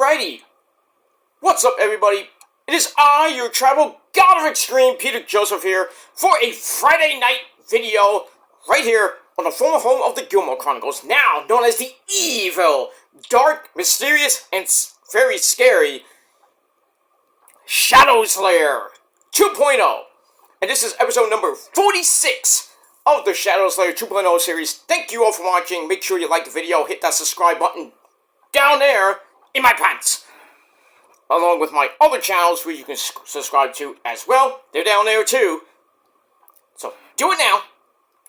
Alrighty. What's up, everybody? It is I, your tribal god of extreme, Peter Joseph here, for a Friday night video right here on the former home of the Gilmore Chronicles, now known as the evil, dark, mysterious, and very scary Shadow Slayer 2.0. And this is episode number 46 of the Shadow Slayer 2.0 series. Thank you all for watching. Make sure you like the video, hit that subscribe button down there in my pants, along with my other channels where you can subscribe to as well. They're down there too. So do it now.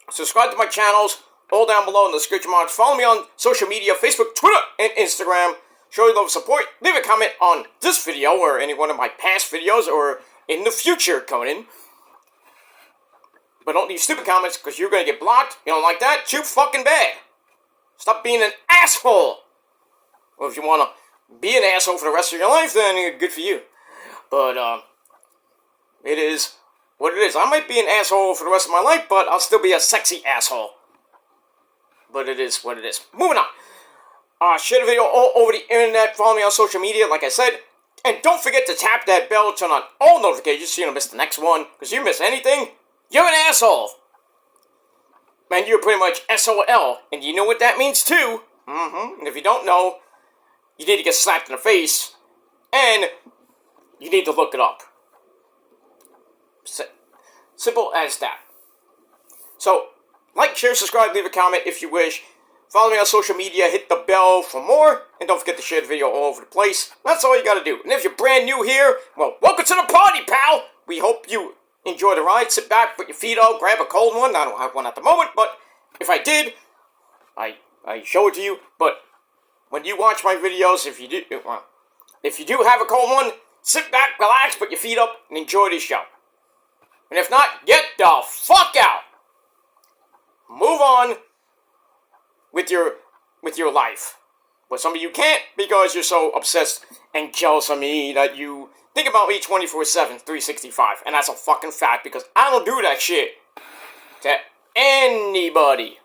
Subscribe to my channels, all down below in the description box. Follow me on social media, Facebook, Twitter, and Instagram. Show your love and support. Leave a comment on this video or any one of my past videos or in the future coming in. But don't leave stupid comments because you're going to get blocked. You don't like that? Too fucking bad. Stop being an asshole. Well, if you want to be an asshole for the rest of your life, then good for you. But, it is what it is. I might be an asshole for the rest of my life, but I'll still be a sexy asshole. But it is what it is. Moving on. Share the video all over the internet. Follow me on social media, like I said. And don't forget to tap that bell, turn on all notifications so you don't miss the next one. Because if you miss anything, you're an asshole. And you're pretty much SOL. And you know what that means too. And if you don't know, you need to get slapped in the face, and you need to look it up. Simple as that. So, like, share, subscribe, leave a comment if you wish. Follow me on social media, hit the bell for more, and don't forget to share the video all over the place. That's all you gotta do. And if you're brand new here, well, welcome to the party, pal! We hope you enjoy the ride. Sit back, put your feet up, grab a cold one. I don't have one at the moment, but if I did, I show it to you, but when you watch my videos, if you do have a cold one, sit back, relax, put your feet up, and enjoy the show. And if not, get the fuck out. Move on with your life. But some of you can't because you're so obsessed and jealous of me that you think about me 24/7, 365. And that's a fucking fact because I don't do that shit to anybody.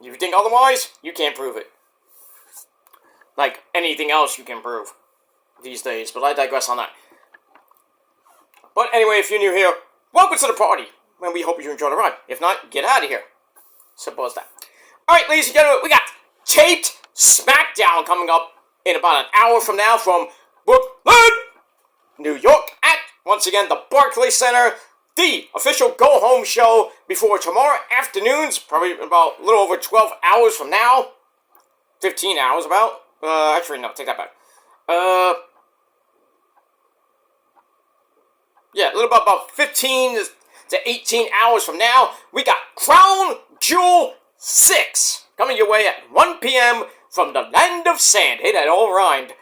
If you think otherwise, you can't prove it. Like anything else you can prove these days, but I digress on that. But anyway, if you're new here, welcome to the party, and we hope you enjoy the ride. If not, get out of here. Simple as that. Alright, ladies and gentlemen, we got Taped SmackDown coming up in about an hour from now from Brooklyn, New York, at, once again, the Barclays Center, the official go-home show before tomorrow afternoons, probably about a little over 12 hours from now. 15 hours about. Actually, no, take that back. Yeah, a little about 15 to 18 hours from now, we got Crown Jewel 6 coming your way at 1 p.m. from the Land of Sand. Hey, that all rhymed.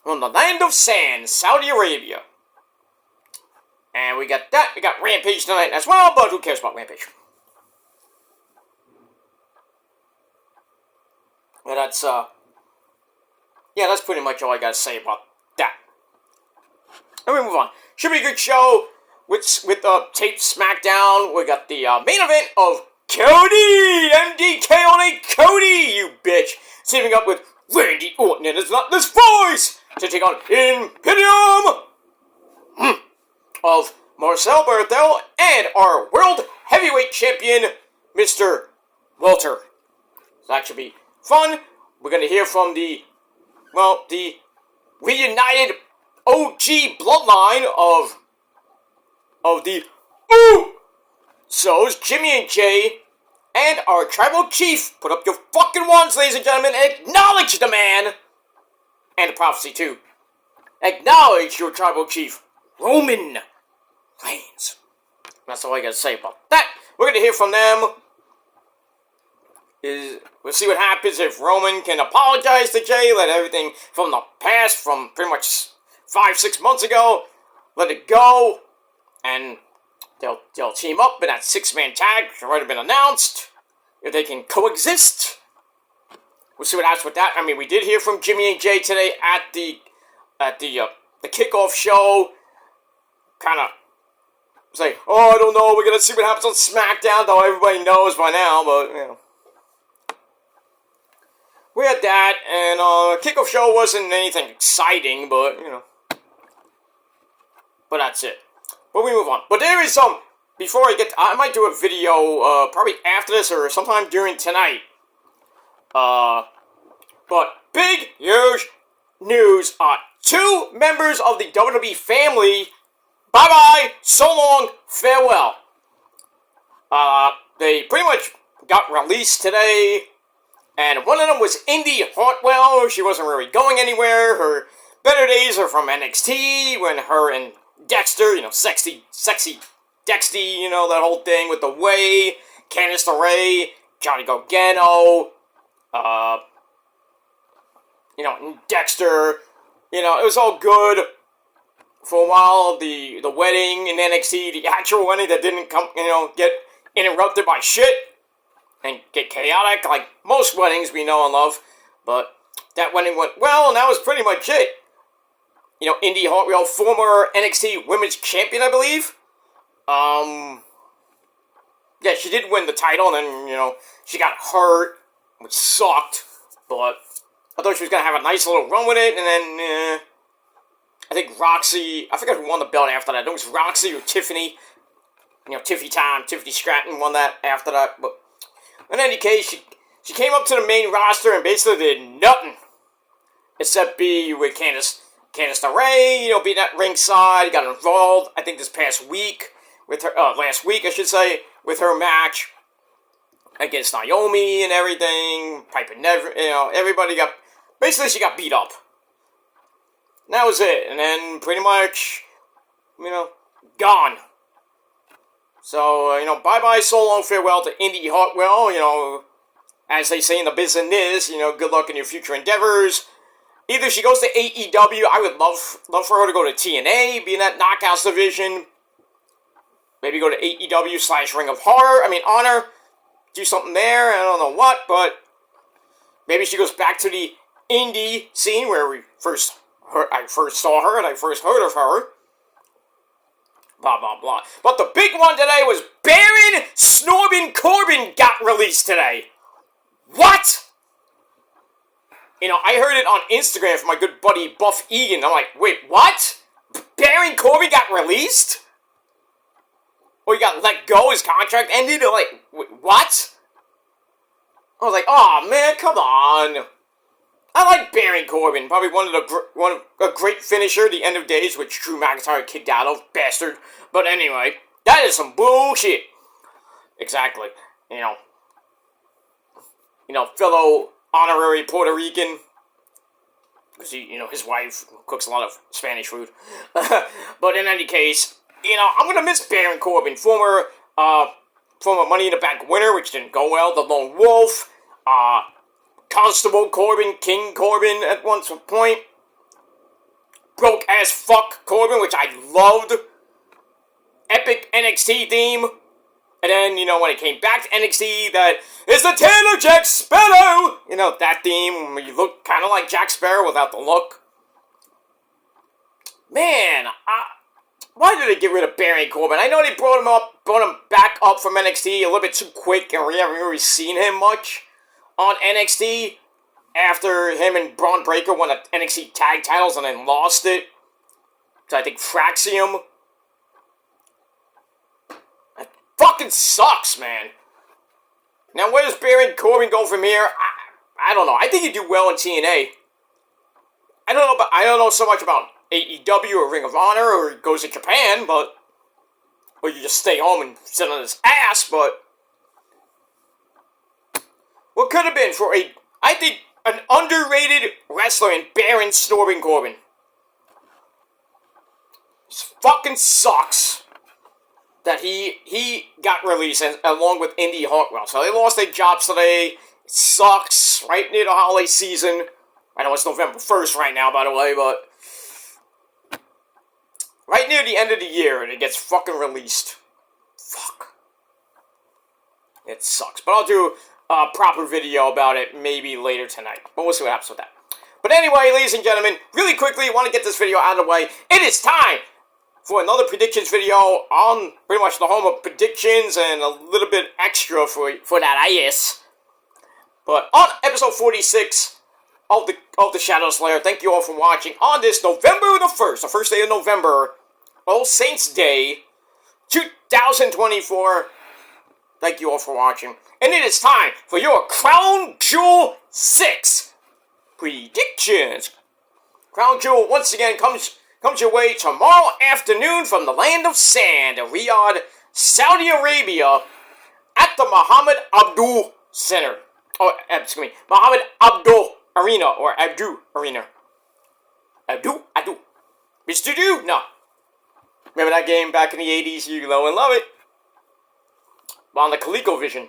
From the Land of Sand, Saudi Arabia. And we got that. We got Rampage tonight as well, but who cares about Rampage? But that's, yeah, that's pretty much all I gotta say about that. And we move on. Should be a good show with Taped SmackDown. We got the main event of Cody! MDK only Cody, you bitch! Teaming up with Randy Orton and his Not This Voice to take on Imperium of Marcel Barthel and our World Heavyweight Champion, Mr. Walter. So that should be fun. We're going to hear from the reunited OG bloodline of the Usos, Jimmy and Jay, and our tribal chief. Put up your fucking ones, ladies and gentlemen, and acknowledge the man, and the prophecy too. Acknowledge your tribal chief, Roman Reigns. That's all I gotta say about that. We're gonna hear from them. We'll see what happens if Roman can apologize to Jay, let everything from the past, from pretty much 5-6 months ago, let it go, and they'll team up in that 6-man tag, which has already been announced, if they can coexist. We'll see what happens with that. I mean, we did hear from Jimmy and Jay today at the kickoff show, kind of say, oh, I don't know, we're gonna see what happens on SmackDown, though everybody knows by now, but, you know. we had that, and kickoff show wasn't anything exciting, but, you know. But that's it. But we move on. But there is some, before I might do a video, probably after this or sometime during tonight. But big, huge news. 2 members of the WWE family, bye-bye, so long, farewell. They pretty much got released today, and one of them was Indy Hartwell. She wasn't really going anywhere. Her better days are from NXT, when her and Dexter, you know, sexy Dexty, you know, that whole thing with the Way, Candice LeRae, Johnny Gargano, you know, and Dexter, you know, it was all good for a while. The wedding in NXT, the actual wedding that didn't come, you know, get interrupted by shit and get chaotic, like most weddings we know and love, but that wedding went well, and that was pretty much it. You know, Indy Hartwell, former NXT Women's Champion, I believe. Yeah, she did win the title, and then, you know, she got hurt, which sucked, but I thought she was going to have a nice little run with it, and then, I think Roxy, I forget who won the belt after that. It was Roxy or Tiffany. You know, Tiffany Stratton won that after that, but in any case, she came up to the main roster and basically did nothing except be with Candice LeRae, you know, being at ringside, got involved, I think this past week, with her, last week, I should say, with her match against Naomi and everything, Piper Never, you know, everybody got, basically she got beat up. And that was it, and then pretty much, you know, gone. So, you know, bye-bye, so long, farewell to Indy Hartwell, you know, as they say in the business, you know, good luck in your future endeavors. Either she goes to AEW, I would love for her to go to TNA, be in that Knockouts division. Maybe go to AEW / Ring of Honor, do something there, I don't know what, but maybe she goes back to the indie scene where I first saw her and I first heard of her. Blah, blah, blah. But the big one today was Baron Snorbin Corbin got released today. What? You know, I heard it on Instagram from my good buddy Buff Egan. I'm like, wait, what? Baron Corbin got released? Or he got let go, his contract ended? Or like, wait, what? I was like, oh man, come on. I like Baron Corbin, probably a great finisher, the end of days, which Drew McIntyre kicked out of, bastard. But anyway, that is some bullshit. Exactly. You know, fellow honorary Puerto Rican, because his wife cooks a lot of Spanish food. But in any case, you know, I'm gonna miss Baron Corbin, former Money in the Bank winner, which didn't go well. The Lone Wolf, Constable Corbin, King Corbin at one point, broke as fuck Corbin, which I loved. Epic NXT theme. And then, you know, when it came back to NXT, that is the Tale of Jack Sparrow! You know, that theme, where you look kind of like Jack Sparrow without the look. Man, why did they get rid of Baron Corbin? I know they brought him back up from NXT a little bit too quick, and we haven't really seen him much on NXT after him and Braun Breaker won the NXT tag titles and then lost it to, I think, Fraxium. Fucking sucks, man. Now, where does Baron Corbin go from here? I don't know. I think he'd do well in TNA. I don't know so much about AEW or Ring of Honor, or he goes to Japan, or you just stay home and sit on his ass, but what could have been for I think, an underrated wrestler in Baron Snorbin Corbin. This fucking sucks that he got released along with Indy Hartwell. So they lost their jobs today. It sucks. Right near the holiday season. I know it's November 1st right now, by the way, but right near the end of the year, and it gets fucking released. Fuck. It sucks. But I'll do a proper video about it maybe later tonight. But we'll see what happens with that. But anyway, ladies and gentlemen, really quickly, I want to get this video out of the way. It is time for another predictions video on pretty much the home of predictions and a little bit extra for that IS. But on episode 46 of the Shadow Slayer, thank you all for watching on this November the 1st, the first day of November, All Saints Day, 2024. Thank you all for watching. And it is time for your Crown Jewel 6 predictions. Crown Jewel once again comes your way tomorrow afternoon from the land of sand, Riyadh, Saudi Arabia, at the Muhammad Abdul Center. Oh, excuse me, Muhammad Abdul Arena, or Abdu Arena. Abdu? Mr. Do? No. Remember that game back in the 80s? You know and love it. But on the ColecoVision,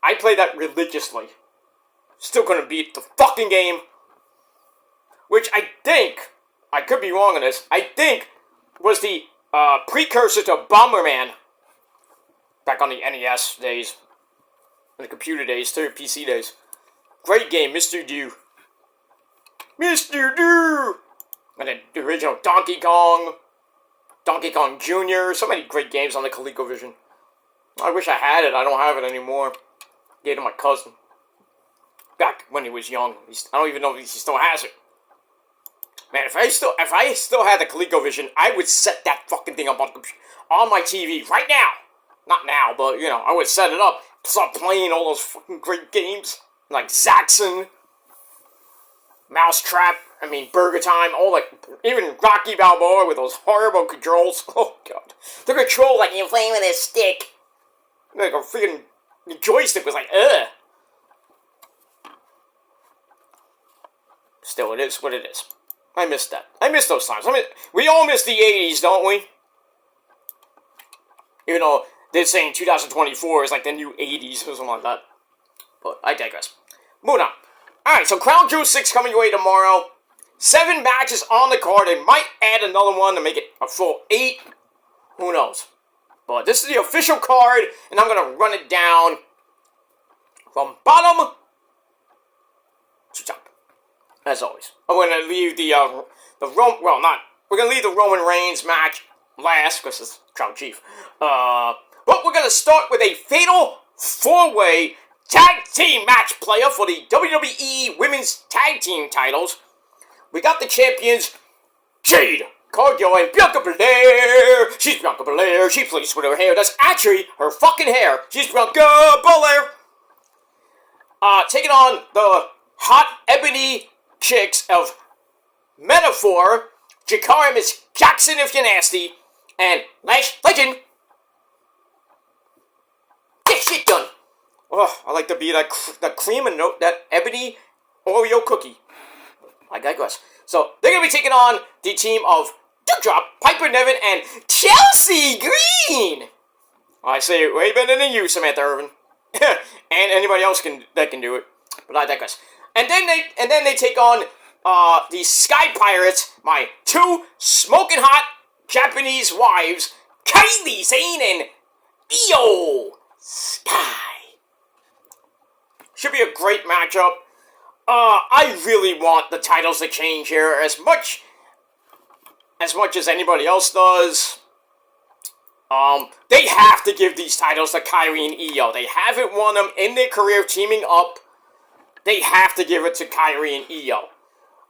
I played that religiously. Still couldn't beat the fucking game. Which I think, I could be wrong on this, I think was the precursor to Bomberman. Back on the NES days. The computer days, too, PC days. Great game, Mr. Do. Mr. Do! And then the original Donkey Kong Jr., so many great games on the ColecoVision. I wish I had it, I don't have it anymore. Gave it to my cousin. Back when he was young. I don't even know if he still has it. Man, if I still had the ColecoVision, I would set that fucking thing up on my TV right now. Not now, but, you know, I would set it up. Start playing all those fucking great games. Like Zaxxon, Mousetrap, Burger Time, even Rocky Balboa with those horrible controls. Oh, God. The control like you're playing with a stick. Like a freaking joystick was like, ugh. Still, it is what it is. I miss that. I miss those times. We all miss the 80s, don't we? Even though they're saying 2024 is like the new 80s or something like that. But I digress. Moving on. Alright, so Crown Jewel 6 coming your way tomorrow. 7 matches on the card. They might add another one to make it a full 8. Who knows? But this is the official card, and I'm going to run it down from bottom to top. As always. I'm going to leave we're going to leave the Roman Reigns match last, because it's Crown Chief. But we're going to start with a fatal 4-way tag team match player for the WWE Women's Tag Team titles. We got the champions, Jade Cargill and Bianca Belair. She's Bianca Belair. She plays with her hair. That's actually her fucking hair. She's Bianca Belair. Taking on the hot ebony chicks of Metaphor, Jakara Miss Jackson if you're nasty, and Lash Legend. Get shit done. Oh, I like to be that cream and that ebony Oreo cookie. I digress. So, they're going to be taking on the team of Doudrop, Piper Niven, and Chelsea Green. I say it way better than you, Samantha Irvin. And anybody else that can do it. But I digress. And then they take on the Sky Pirates, my 2 smoking hot Japanese wives, Kairi Sane and Io Sky. Should be a great matchup. I really want the titles to change here as much as anybody else does. They have to give these titles to Kairi and Io. They haven't won them in their career teaming up. They have to give it to Kairi and Io.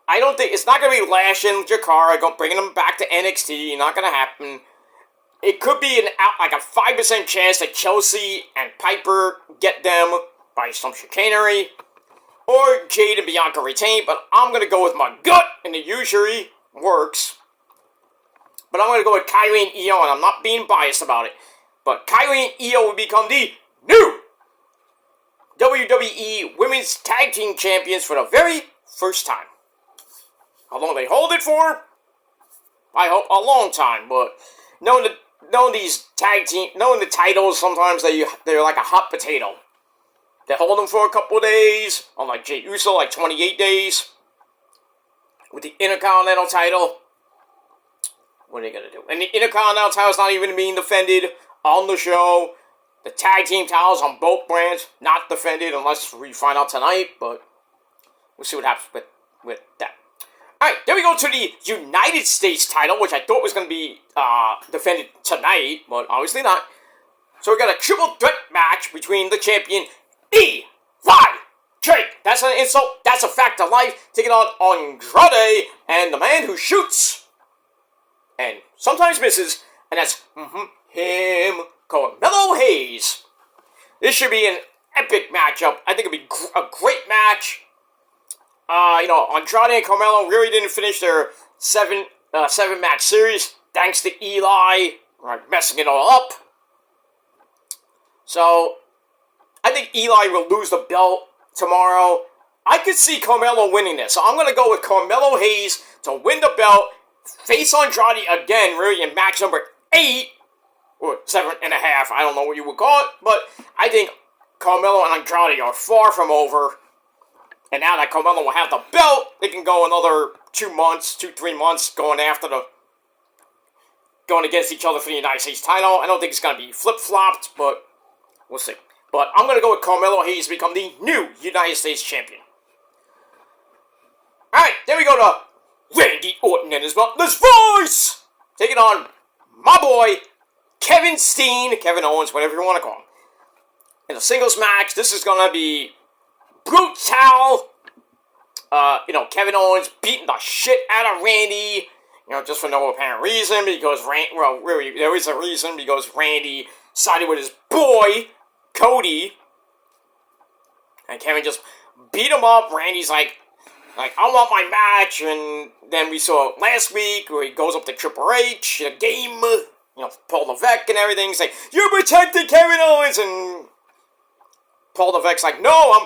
I don't think it's not going to be Lash and Jakara bringing them back to NXT. Not going to happen. It could be a 5% chance that Chelsea and Piper get them by some chicanery, or Jade and Bianca retain. But I'm going to go with my gut, and it usually works. But I'm going to go with Kairi and Io, and I'm not being biased about it. But Kairi and Io will become the new WWE Women's Tag Team Champions for the very first time. How long they hold it for? I hope a long time, but knowing the titles, sometimes they're like a hot potato. They hold them for a couple days, unlike Jey Uso, like 28 days. With the Intercontinental title, what are they going to do? And the Intercontinental title is not even being defended on the show. The tag team titles on both brands, not defended unless we find out tonight, but we'll see what happens with that. Alright, then we go to the United States title, which I thought was going to be defended tonight, but obviously not. So we got a triple threat match between the champion, EY Drake, that's an insult. That's a fact of life. Taking on Andrade and the man who shoots and sometimes misses, and that's him, Carmelo Hayes. This should be an epic matchup. I think it'll be a great match. Andrade and Carmelo really didn't finish their seven match series thanks to Eli messing it all up. So I think Eli will lose the belt tomorrow. I could see Carmelo winning this, so I'm going to go with Carmelo Hayes to win the belt, face Andrade again, really in match number 8, or 7.5, I don't know what you would call it, but I think Carmelo and Andrade are far from over, and now that Carmelo will have the belt, they can go another 3 months going against each other for the United States title. I don't think it's going to be flip-flopped, but we'll see. But I'm going to go with Carmelo Hayes to become the new United States champion. Alright, then we go to Randy Orton and his Butler's Voice! Taking on my boy, Kevin Steen, Kevin Owens, whatever you want to call him. In a singles match, this is going to be brutal. Kevin Owens beating the shit out of Randy, just for no apparent reason, because really, there is a reason, because Randy sided with his boy, Cody, and Kevin just beat him up. Randy's like, I want my match, and then we saw last week where he goes up to Triple H, the game, Paul Levesque and everything, saying, "You're protecting Kevin Owens," and Paul Levesque's like, "No, I'm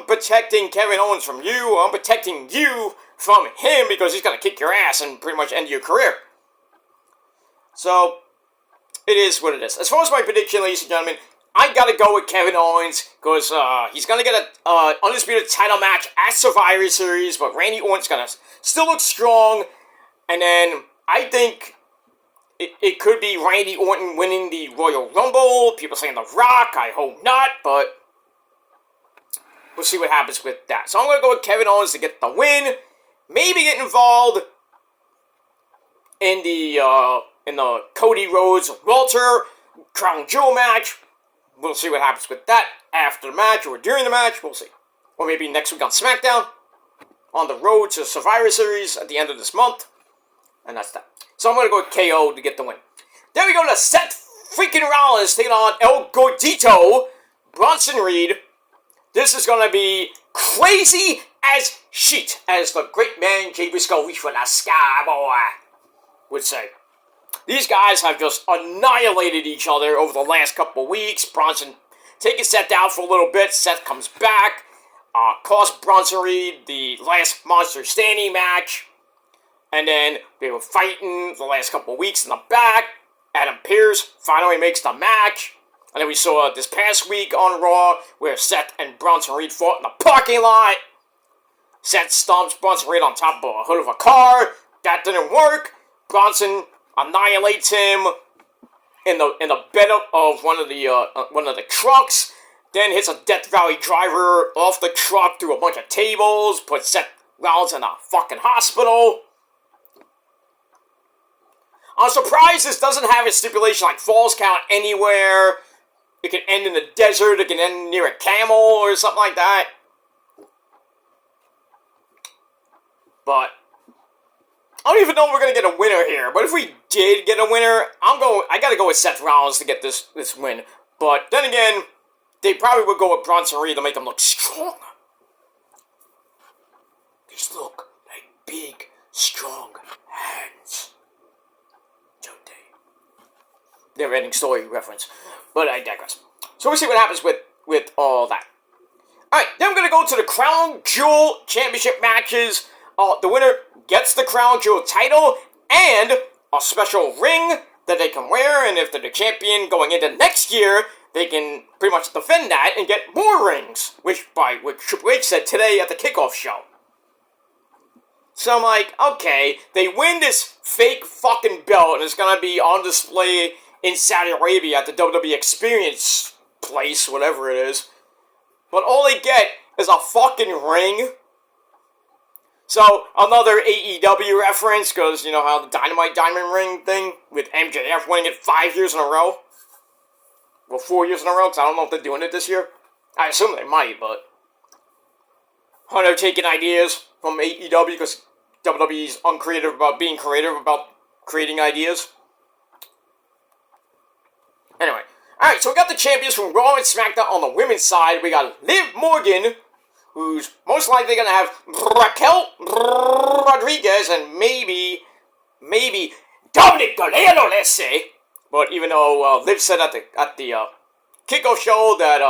protecting Kevin Owens from you. I'm protecting you from him because he's gonna kick your ass and pretty much end your career." So it is what it is. As far as my prediction, ladies and gentlemen, I gotta go with Kevin Owens because he's gonna get a undisputed title match at Survivor Series, but Randy Orton's gonna still look strong, and then I think it could be Randy Orton winning the Royal Rumble. People saying The Rock. I hope not, but we'll see what happens with that. So I'm gonna go with Kevin Owens to get the win. Maybe get involved in the Cody Rhodes Walter Crown Jewel match. We'll see what happens with that after the match or during the match. We'll see. Or maybe next week on SmackDown. On the road to Survivor Series at the end of this month. And that's that. So I'm going to go with KO to get the win. Then we go to Seth freaking Rollins taking on El Gordito, Bronson Reed. This is going to be crazy as shit, as the great man Jay Briscoe reached for the sky boy would say. These guys have just annihilated each other over the last couple of weeks. Bronson taking Seth down for a little bit. Seth comes back. Cost Bronson Reed the last Monster Standing match. And then they were fighting the last couple of weeks in the back. Adam Pearce finally makes the match. And then we saw this past week on Raw where Seth and Bronson Reed fought in the parking lot. Seth stomps Bronson Reed on top of a hood of a car. That didn't work. Bronson annihilates him in the bed of one of the trucks. Then hits a Death Valley driver off the truck through a bunch of tables. Puts Seth Rollins in a fucking hospital. I'm surprised this doesn't have a stipulation like falls count anywhere. It can end in the desert. It can end near a camel or something like that. But I don't even know if we're going to get a winner here. But if we did get a winner, I got to go with Seth Rollins to get this win. But then again, they probably would go with Bronson Reed to make him look strong. These look like big, strong hands. Don't they? Never ending story reference. But I digress. So we'll see what happens with all that. Alright, then we're going to go to the Crown Jewel Championship matches. The winner gets the Crown Jewel title and a special ring that they can wear. And if they're the champion going into next year, they can pretty much defend that and get more rings. Which Triple H said today at the kickoff show. So I'm like, okay, they win this fake fucking belt and it's going to be on display in Saudi Arabia at the WWE Experience place, whatever it is. But all they get is a fucking ring. So, another AEW reference, because you know how the Dynamite Diamond Ring thing with MJF winning it 5 years in a row? Well, 4 years in a row, because I don't know if they're doing it this year. I assume they might, but kind of taking ideas from AEW because WWE's uncreative about being creative about creating ideas. Anyway, alright, so we got the champions from Raw and SmackDown on the women's side. We got Liv Morgan, who's most likely going to have Raquel Rodriguez and maybe Dominic Galeno, let's say. But even though Liv said at the kickoff show that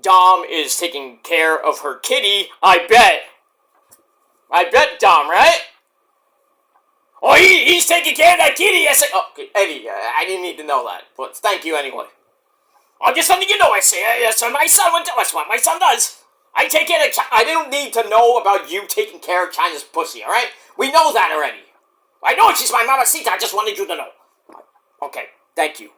Dom is taking care of her kitty, I bet Dom, right? Oh, he's taking care of that kitty. I said, oh, Eddie, I didn't need to know that, but thank you anyway. I'm just letting you know, I say, that's what my son would do. That's what my son does. I take care of I don't need to know about you taking care of China's pussy, alright? We know that already. I know she's my mamacita, I just wanted you to know. Okay, thank you.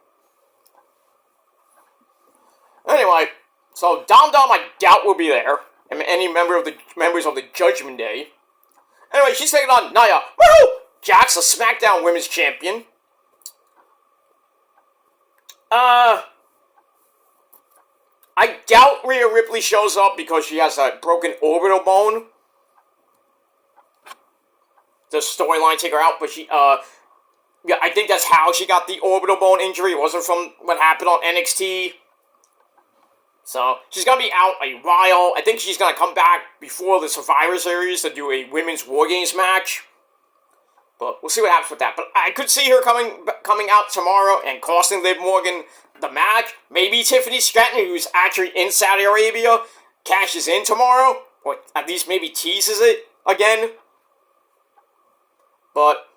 Anyway, so Dom I doubt will be there. And any members of the Judgment Day. Anyway, she's taking on Nia. Woohoo! Jax, the SmackDown Women's Champion. I doubt Rhea Ripley shows up because she has a broken orbital bone. The storyline take her out, but yeah, I think that's how she got the orbital bone injury. It wasn't from what happened on NXT. So, she's going to be out a while. I think she's going to come back before the Survivor Series to do a Women's War Games match. But we'll see what happens with that. But I could see her coming out tomorrow and costing Liv Morgan the match. Maybe Tiffany Stratton, who's actually in Saudi Arabia, cashes in tomorrow. Or at least maybe teases it again. But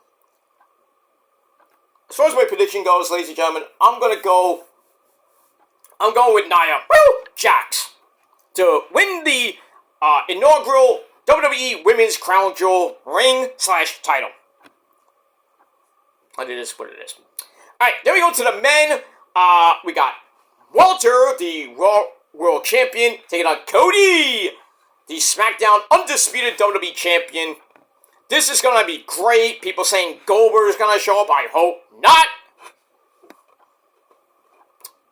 as far as my prediction goes, ladies and gentlemen, I'm going with Nia Jax to win the inaugural WWE Women's Crown Jewel ring/title. And it is what it is. Alright, then we go to the men. We got Walter, the Raw World Champion, taking on Cody, the SmackDown Undisputed WWE Champion. This is going to be great. People saying Goldberg is going to show up. I hope not.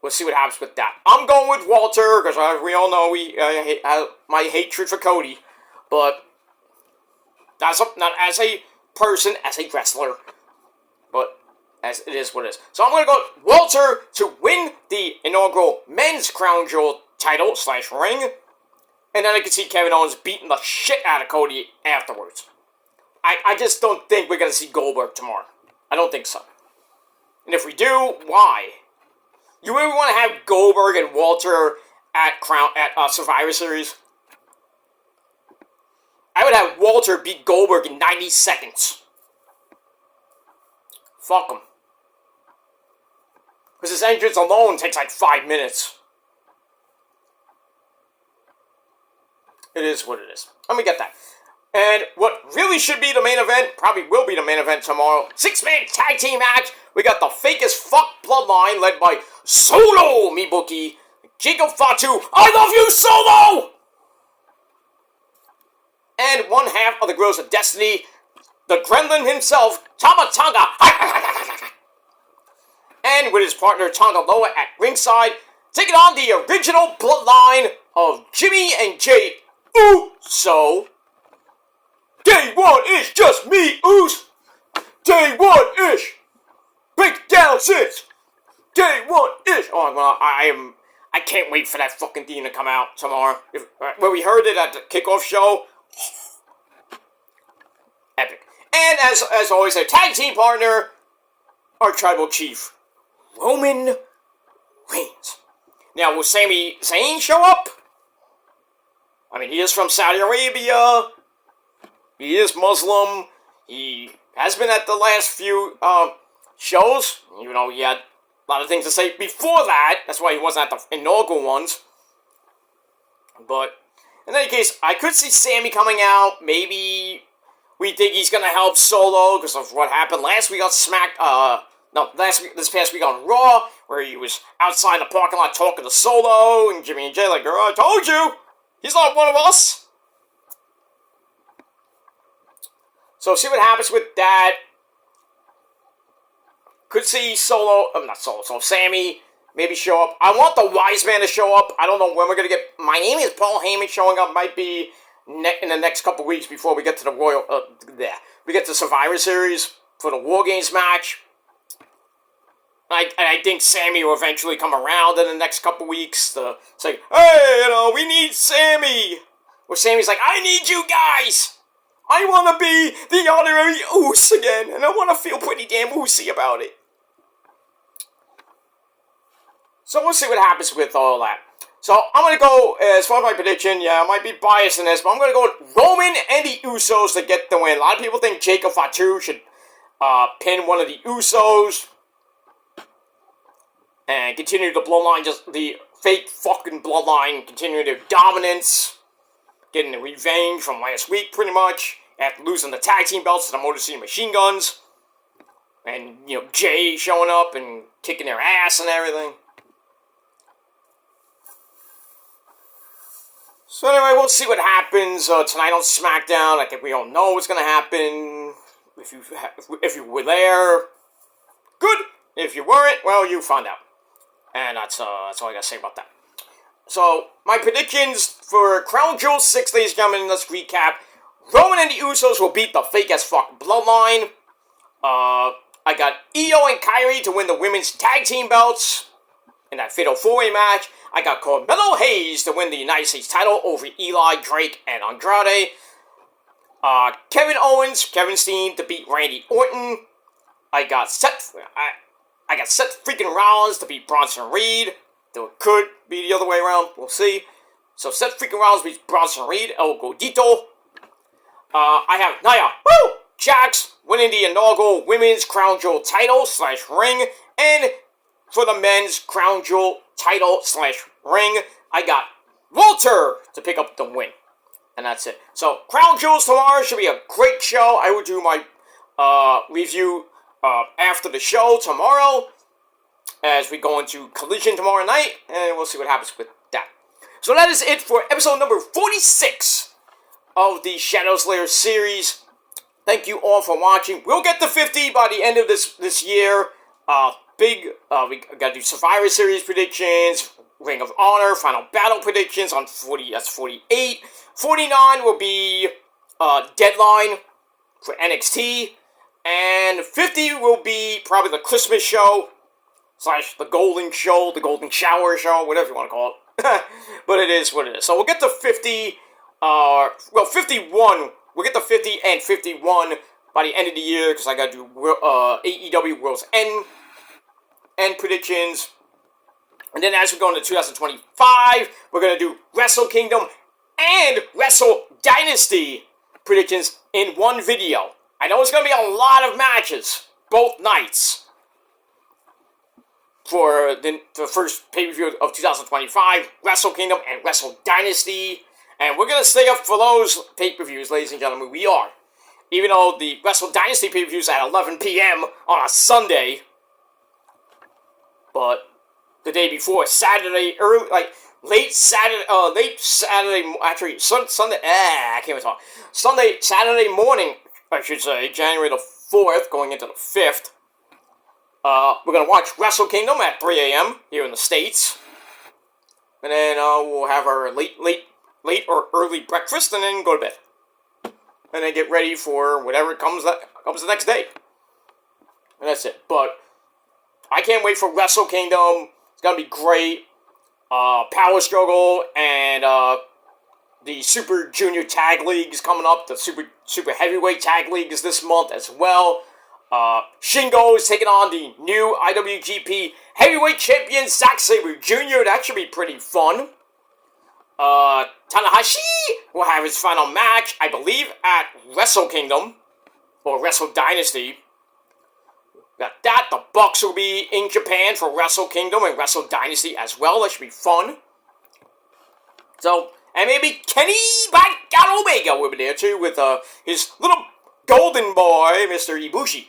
We'll see what happens with that. I'm going with Walter, because we all know my hatred for Cody. But, not as a person, as a wrestler. But, as it is what it is. So I'm going to go with Walter to win the inaugural Men's Crown Jewel title/ring. And then I can see Kevin Owens beating the shit out of Cody afterwards. I just don't think we're going to see Goldberg tomorrow. I don't think so. And if we do, why? You really want to have Goldberg and Walter at Survivor Series? I would have Walter beat Goldberg in 90 seconds. Fuck him. Because his entrance alone takes like 5 minutes. It is what it is. Let me get that. And what really should be the main event, probably will be the main event tomorrow, 6-man tag team match. We got the fake as fuck bloodline led by Solo Mibuki, Jacob Fatu. I love you, Solo! And one half of the Girls of Destiny, the Gremlin himself, Tama Tonga. And with his partner Tonga Loa at ringside, taking on the original bloodline of Jimmy and Jay Uso. Day one is just me, Oos. Day one ish. Break down, sis. Day one ish. Oh, well, I can't wait for that fucking theme to come out tomorrow. When we heard it at the kickoff show, epic. And as always, a tag team partner, our tribal chief, Roman Reigns. Now, will Sami Zayn show up? I mean, he is from Saudi Arabia. He is Muslim. He has been at the last few shows. You know, he had a lot of things to say before that. That's why he wasn't at the inaugural ones. But in any case, I could see Sami coming out. Maybe we think he's going to help Solo because of what happened last week on this past week on Raw, where he was outside the parking lot talking to Solo and Jimmy and Jay like, girl, I told you, he's not one of us. So see what happens with that. Could see so Sami maybe show up. I want the Wise Man to show up. I don't know when we're going to get... My name is Paul Heyman showing up. Might be in the next couple weeks before we get to the we get to Survivor Series for the War Games match. I think Sammy will eventually come around in the next couple weeks to say, hey, we need Sammy. Or Sammy's like, I need you guys. I want to be the honorary Oos again, and I want to feel pretty damn Oosy about it. So we'll see what happens with all that. So I'm going to go, as far as my prediction, I might be biased in this, but I'm going to go with Roman and the Usos to get the win. A lot of people think Jacob Fatu should pin one of the Usos and continue the bloodline, just the fake fucking bloodline, continue their dominance, getting the revenge from last week, pretty much, after losing the tag team belts to the Motor City Machine Guns, and, Jay showing up and kicking their ass and everything. So anyway, we'll see what happens tonight on SmackDown. I think we all know what's going to happen. If you were there, good. If you weren't, well, you found out. And that's all I got to say about that. So, my predictions for Crown Jewel 6, ladies and gentlemen, let's recap. Roman and the Usos will beat the fake-as-fuck Bloodline. I got Io and Kairi to win the women's tag team belts in that Fatal 4-Way match. I got Carmelo Hayes to win the United States title over Eli, Drake, and Andrade. Kevin Owens, Kevin Steen to beat Randy Orton. I got Seth freaking Rollins to beat Bronson Reed. Though it could be the other way around. We'll see. So Seth freaking Rollins beats Bronson Reed. El Godito. I have Nia Jax winning the inaugural Women's Crown Jewel title / ring. And for the men's Crown Jewel title / ring, I got Walter to pick up the win. And that's it. So, Crown Jewels tomorrow should be a great show. I will do my review after the show tomorrow, as we go into Collision tomorrow night, and we'll see what happens with that. So that is it for episode number 46 of the Shadow Slayer series. Thank you all for watching. We'll get to 50 by the end of this year. We gotta do Survivor Series predictions, Ring of Honor, Final Battle predictions on 40, that's 48. 49 will be Deadline for NXT. And 50 will be probably the Christmas show / the Golden Show, the Golden Shower show, whatever you want to call it. But it is what it is. So we'll get to 50, 51. We'll get to 50 and 51 by the end of the year, because I got to do AEW World's End predictions. And then as we go into 2025, we're going to do Wrestle Kingdom and Wrestle Dynasty predictions in one video. I know it's going to be a lot of matches, both nights, for the first pay-per-view of 2025, Wrestle Kingdom and Wrestle Dynasty. And we're going to stay up for those pay-per-views, ladies and gentlemen. We are. Even though the Wrestle Dynasty pay-per-view is at 11 p.m. on a Sunday, but the day before, Saturday, late Saturday, actually, Sunday, I can't even talk. Saturday morning, I should say, January the 4th, going into the 5th, we're going to watch Wrestle Kingdom at 3 a.m. here in the States. And then we'll have our late or early breakfast, and then go to bed. And then get ready for whatever comes the next day. And that's it. But I can't wait for Wrestle Kingdom. It's going to be great. Power Struggle and the Super Junior Tag League is coming up. The Super Heavyweight Tag League is this month as well. Shingo is taking on the new IWGP Heavyweight Champion Zack Sabre Jr. That should be pretty fun. Tanahashi will have his final match, I believe, at Wrestle Kingdom or Wrestle Dynasty. Got that. The Bucks will be in Japan for Wrestle Kingdom and Wrestle Dynasty as well. That should be fun. So, and maybe Kenny Got Omega will be there too with his little golden boy, Mr. Ibushi.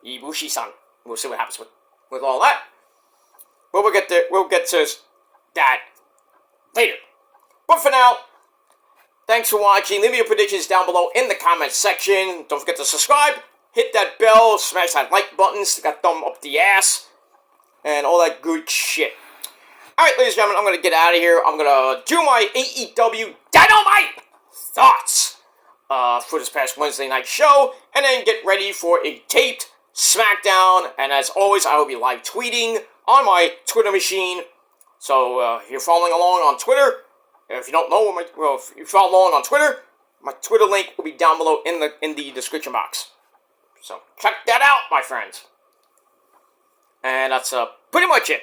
Ibushi-san. We'll see what happens with all that. But we'll get to that later. But for now, thanks for watching. Leave me your predictions down below in the comments section. Don't forget to subscribe. Hit that bell, smash that like button, stick that thumb up the ass, and all that good shit. Alright, ladies and gentlemen, I'm going to get out of here. I'm going to do my AEW Dynamite thoughts for this past Wednesday night show, and then get ready for a taped SmackDown. And as always, I will be live tweeting on my Twitter machine. So if you're following along on Twitter, if you don't know, if you follow along on Twitter, my Twitter link will be down below in the description box. So check that out, my friends. And that's pretty much it.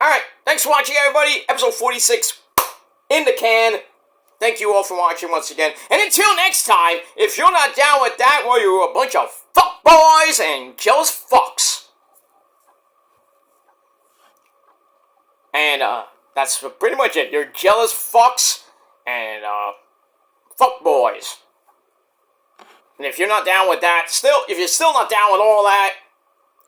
Alright, thanks for watching, everybody. Episode 46 in the can. Thank you all for watching once again. And until next time, if you're not down with that, well, you're a bunch of fuckboys and jealous fucks. And that's pretty much it. You're jealous fucks and fuckboys. And if you're not down with that, if you're still not down with all that,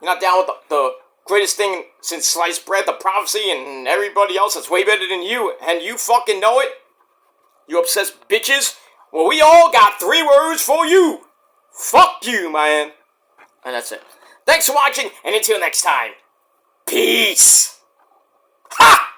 you're not down with the greatest thing since sliced bread, the prophecy, and everybody else that's way better than you, and you fucking know it, you obsessed bitches, well, we all got 3 words for you. Fuck you, man. And that's it. Thanks for watching, and until next time, peace. Ha!